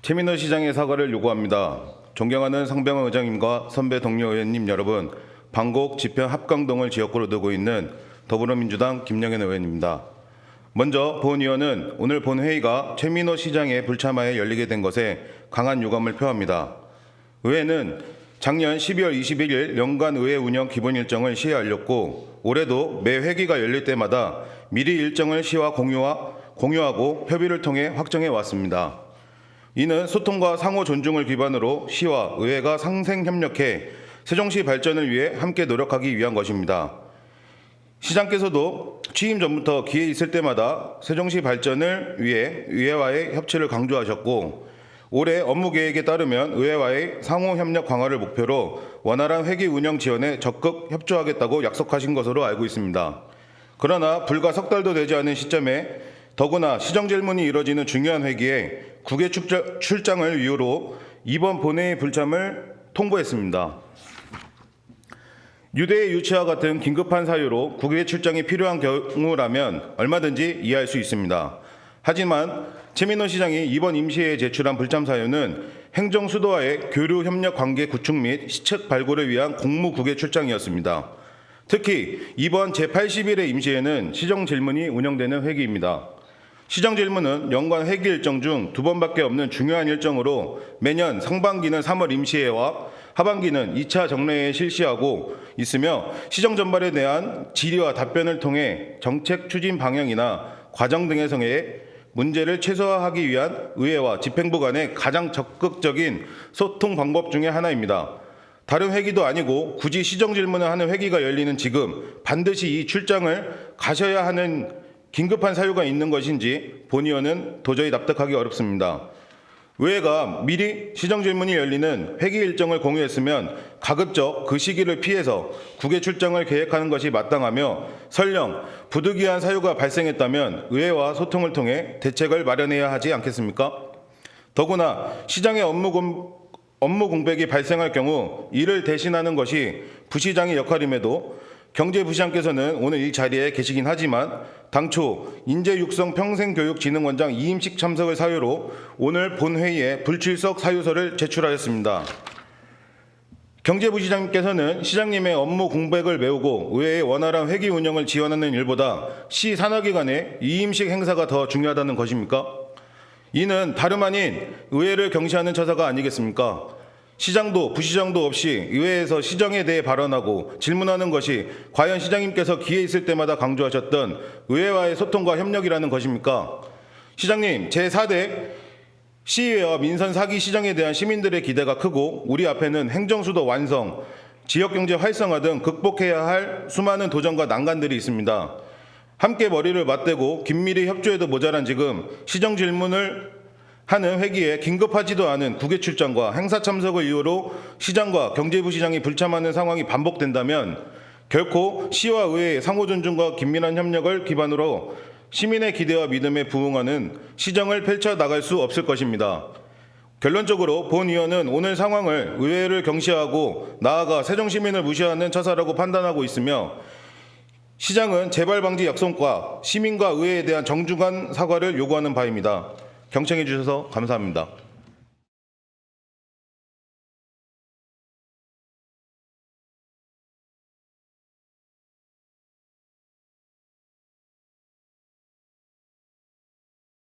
최민호 시장의 사과를 요구합니다. 존경하는 상병원 의장님과 선배 동료 의원님 여러분, 방곡, 지평, 합강동을 지역구로 두고 있는 더불어민주당 김영현 의원입니다. 먼저 본 의원은 오늘 본 회의가 최민호 시장의 불참하에 열리게 된 것에 강한 유감을 표합니다. 의회는 작년 12월 21일 연간 의회 운영 기본 일정을 시에 알렸고 올해도 매 회기가 열릴 때마다 미리 일정을 시와 공유하고 협의를 통해 확정해 왔습니다. 이는 소통과 상호 존중을 기반으로 시와 의회가 상생 협력해 세종시 발전을 위해 함께 노력하기 위한 것입니다. 시장께서도 취임 전부터 기회 있을 때마다 세종시 발전을 위해 의회와의 협치를 강조하셨고 올해 업무 계획에 따르면 의회와의 상호 협력 강화를 목표로 원활한 회기 운영 지원에 적극 협조하겠다고 약속하신 것으로 알고 있습니다. 그러나 불과 석 달도 되지 않은 시점에 더구나 시정질문이 이뤄지는 중요한 회기에 국외 출장을 이유로 이번 본회의 불참을 통보했습니다. 유대의 유치와 같은 긴급한 사유로 국외 출장이 필요한 경우라면 얼마든지 이해할 수 있습니다. 하지만 최민호 시장이 이번 임시회에 제출한 불참 사유는 행정수도와의 교류 협력 관계 구축 및 시책 발굴을 위한 공무 국외 출장이었습니다. 특히 이번 제80일의 임시회는 시정질문이 운영되는 회기입니다. 시정질문은 연간 회기 일정 중 2번밖에 없는 중요한 일정으로 매년 상반기는 3월 임시회와 하반기는 2차 정례회에 실시하고 있으며 시정 전반에 대한 질의와 답변을 통해 정책 추진 방향이나 과정 등에서의 문제를 최소화하기 위한 의회와 집행부 간의 가장 적극적인 소통 방법 중에 하나입니다. 다른 회기도 아니고 굳이 시정질문을 하는 회기가 열리는 지금 반드시 이 출장을 가셔야 하는 긴급한 사유가 있는 것인지 본 의원은 도저히 납득하기 어렵습니다. 의회가 미리 시정질문이 열리는 회기 일정을 공유했으면 가급적 그 시기를 피해서 국외 출장을 계획하는 것이 마땅하며 설령 부득이한 사유가 발생했다면 의회와 소통을 통해 대책을 마련해야 하지 않겠습니까? 더구나 시장의 업무 공백이 발생할 경우 이를 대신하는 것이 부시장의 역할임에도 경제부시장께서는 오늘 이 자리에 계시긴 하지만 당초 인재육성평생교육진흥원장 이임식 참석을 사유로 오늘 본회의에 불출석 사유서를 제출하였습니다. 경제부시장님께서는 시장님의 업무 공백을 메우고 의회의 원활한 회기 운영을 지원하는 일보다 시 산하기관의 이임식 행사가 더 중요하다는 것입니까? 이는 다름 아닌 의회를 경시하는 처사가 아니겠습니까? 시장도 부시장도 없이 의회에서 시정에 대해 발언하고 질문하는 것이 과연 시장님께서 기회 있을 때마다 강조하셨던 의회와의 소통과 협력이라는 것입니까? 시장님, 제4대 시의회와 민선 4기 시정에 대한 시민들의 기대가 크고 우리 앞에는 행정수도 완성, 지역경제 활성화 등 극복해야 할 수많은 도전과 난관들이 있습니다. 함께 머리를 맞대고 긴밀히 협조해도 모자란 지금 시정질문을 하는 회기에 긴급하지도 않은 국외 출장과 행사 참석을 이유로 시장과 경제부시장이 불참하는 상황이 반복된다면 결코 시와 의회의 상호 존중과 긴밀한 협력을 기반으로 시민의 기대와 믿음에 부응하는 시정을 펼쳐나갈 수 없을 것입니다. 결론적으로 본 의원은 오늘 상황을 의회를 경시하고 나아가 세종시민을 무시하는 처사라고 판단하고 있으며 시장은 재발 방지 약속과 시민과 의회에 대한 정중한 사과를 요구하는 바입니다. 경청해 주셔서 감사합니다.